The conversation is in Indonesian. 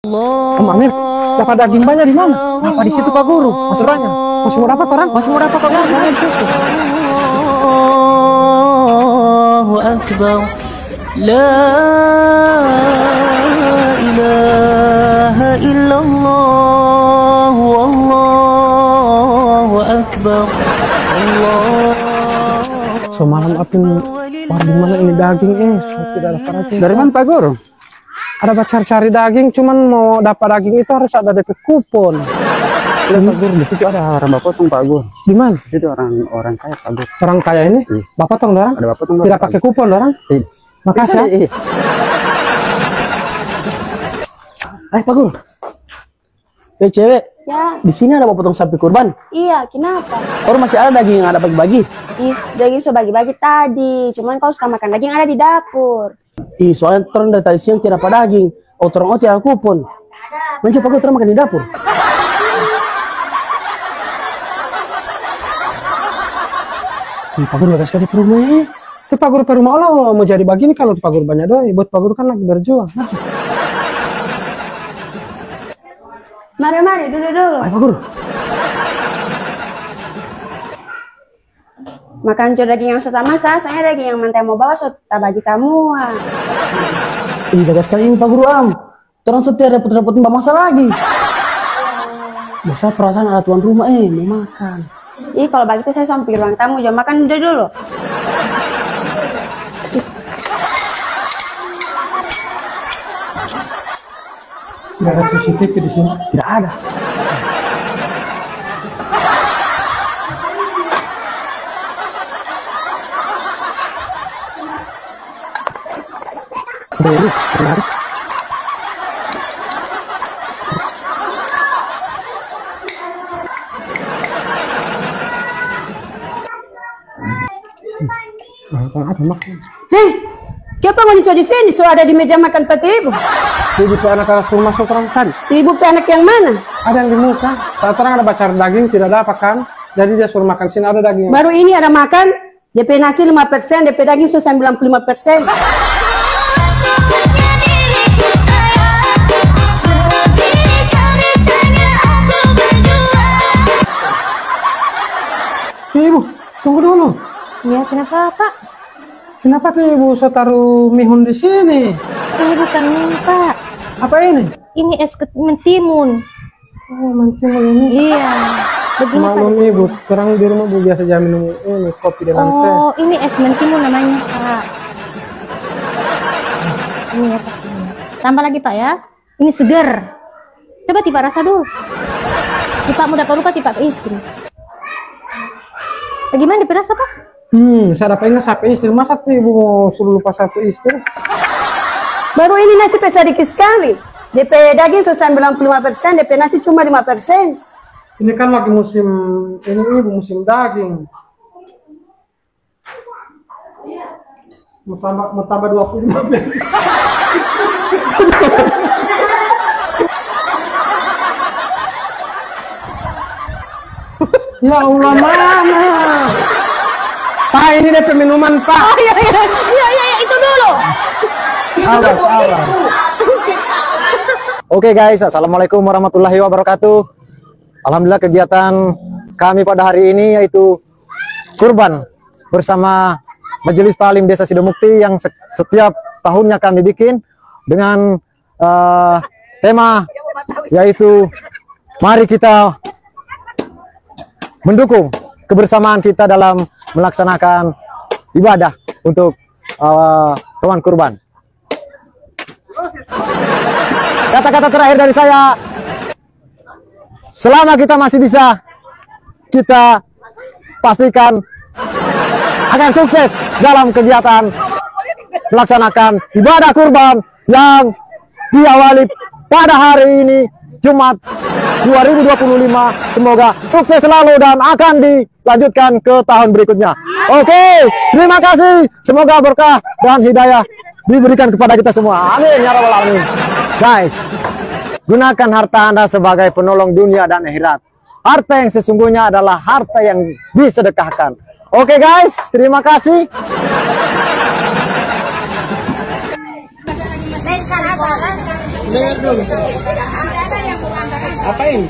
Om Amir, dapat daging banyak di mana? Apa di situ Pak Guru? Masih banyak. Masih mau dapat orang? Masih mau dapat Pak Guru? Banyak di situ. Allahu Akbar. La ilaha illallah. Wallahu Akbar. Allah. Semalam Apin war di mana ini daging tidak dapat daging. Dari mana Pak Guru? Ada pacar cari daging, cuman mau dapat daging itu harus ada DP kupon. Pak Guru, di situ ada orang bapak potong Pak Guru. Di mana? Di situ orang kaya Pak Guru. Orang kaya ini? Iya. Bapak tong dorang? Ada bapak potong. Tidak pakai kupon dorang? Iya. Makasih. Iya. Pak Guru. Cewek. Ya, Di sini ada bapak potong sapi kurban. iya, kenapa? Orang masih ada daging yang ada bagi-bagi. Daging sudah bagi-bagi tadi. Cuman kau suka makan daging ada di dapur. Soalnya orang dari tadi siang tidak dapat daging. Orang tidak kupon. Mencoba Pak Guru orang makan di dapur. Pak Guru ada sekali ke rumah Itu Pak Guru ke rumah Allah mau jadi begini kalau Pak Guru banyak doi. Buat Pak Guru kan lagi berjuang. Masuk. Mari, dulu. Pak Guru. Makan daging yang sudah masak, soalnya daging yang mantai mau bawa sudah bagi semua. Bagus sekali ini Pak Guru Terus setia repot-repotin Mbak Masa lagi. Biasa perasaan ada tuan rumah mau makan. Kalau begitu saya sampai ruang tamu, jangan makan dulu. Tidak ada CCTV di sini. Tidak ada. Boleh, menarik. Hei, siapa mau di sini? So ada di meja makan peti ibu. Ibu anak langsung masuk orang tadi. Ibu anak yang mana? Ada yang di muka. Saat orang ada bacar daging tidak dapat kan. Jadi dia suruh makan sini ada daging. Baru ini ada makan. DP nasi 5%, DP daging sudah 95%. Ibu, tunggu dulu. Ya, kenapa Pak? Kenapa tuh Ibu so taruh mihun di sini? Ini bukan mie Pak. Apa ini? Ini es mentimun. Oh, mentimun ini. Iya. Begini Pak. Maklum Ibu, terang di rumah Bu biasa jam minum ini kopi dengan teh. Oh, ini es mentimun namanya Pak. Ini ya Pak. Tambah lagi Pak ya. Ini seger. Coba Tipak rasa dulu. Tipak muda lupa Tipak istri. Bagaimana dirasa Pak? Saya dapat ingat sapi istri. Masa tuh Ibu mau suruh lupa sapi istri? Baru ini nasi sedikit sekali. DP daging sudah 95%, DP nasi cuma 5%. Ini kan lagi musim ini Ibu, musim daging. Mau tambah 25. Ya Allah, mana? Pak, ini DP minuman Pak. Oh iya itu dulu. Sabar. Oke guys, assalamualaikum warahmatullahi wabarakatuh. Alhamdulillah kegiatan kami pada hari ini yaitu kurban bersama Majelis Talim Desa Sidomukti yang setiap tahunnya kami bikin dengan tema yaitu mari kita mendukung kebersamaan kita dalam melaksanakan ibadah untuk hewan kurban. Kata-kata terakhir dari saya, selama kita masih bisa, kita pastikan akan sukses dalam kegiatan melaksanakan ibadah kurban yang diawali pada hari ini Jumat 2025. Semoga sukses selalu dan akan dilanjutkan ke tahun berikutnya. Oke, terima kasih. Semoga berkah dan hidayah diberikan kepada kita semua. Amin ya rabbal alamin. Guys, gunakan harta Anda sebagai penolong dunia dan akhirat. Harta yang sesungguhnya adalah harta yang disedekahkan. Oke guys, terima kasih. Dengar dulu. Apa ini?